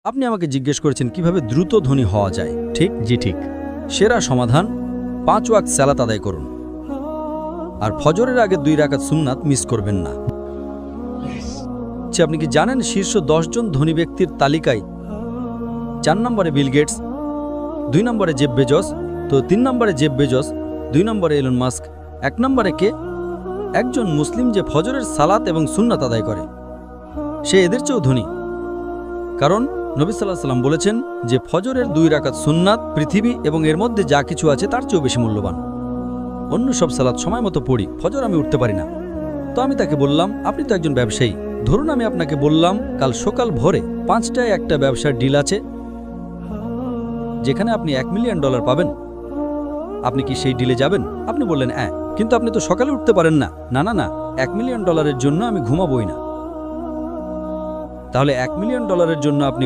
আপনি আমাকে জিজ্ঞেস করেছেন কিভাবে দ্রুত ধনী হওয়া যায়, ঠিক? জি ঠিক। সেরা সমাধান 5 ওয়াক্ত সালাত আদায় করুন, আর ফজরের আগে 2 রাকাত সুন্নাত মিস করবেন না। আপনি কি জানেন শীর্ষ 10 জন ধনী ব্যক্তির তালিকায় 4 নম্বরে বিল গেটস, 2 নম্বরে জেফ বেজস, তো 3 নম্বরে জেফ বেজস, 2 নম্বরে এলন মাস্ক, 1 নম্বরে কে? একজন মুসলিম যে ফজরের সালাত এবং সুন্নাত আদায় করে, সে এদের চেয়েও ধনী। কারণ নবী সাল্লাল্লাহু আলাইহি ওয়াসাল্লাম বলেছেন যে ফজরের 2 রাকাত সুন্নাত পৃথিবী এবং এর মধ্যে যা কিছু আছে তার চেয়েও বেশি মূল্যবান। অন্য সব সালাত সময় মতো পড়ি, ফজর আমি উঠতে পারি না। তো আমি তাকে বললাম, আপনি তো একজন ব্যবসায়ী, ধরুন আমি আপনাকে বললাম কাল সকাল ভোরে 5টায় একটা ব্যবসার ডিল আছে যেখানে আপনি $1 মিলিয়ন পাবেন, আপনি কি সেই ডিলে যাবেন? আপনি বললেন হ্যাঁ, কিন্তু আপনি তো সকালে উঠতে পারেন না। না না না, $1 মিলিয়ন জন্য আমি ঘুমাবই না। তাহলে $1 মিলিয়ন জন্য আপনি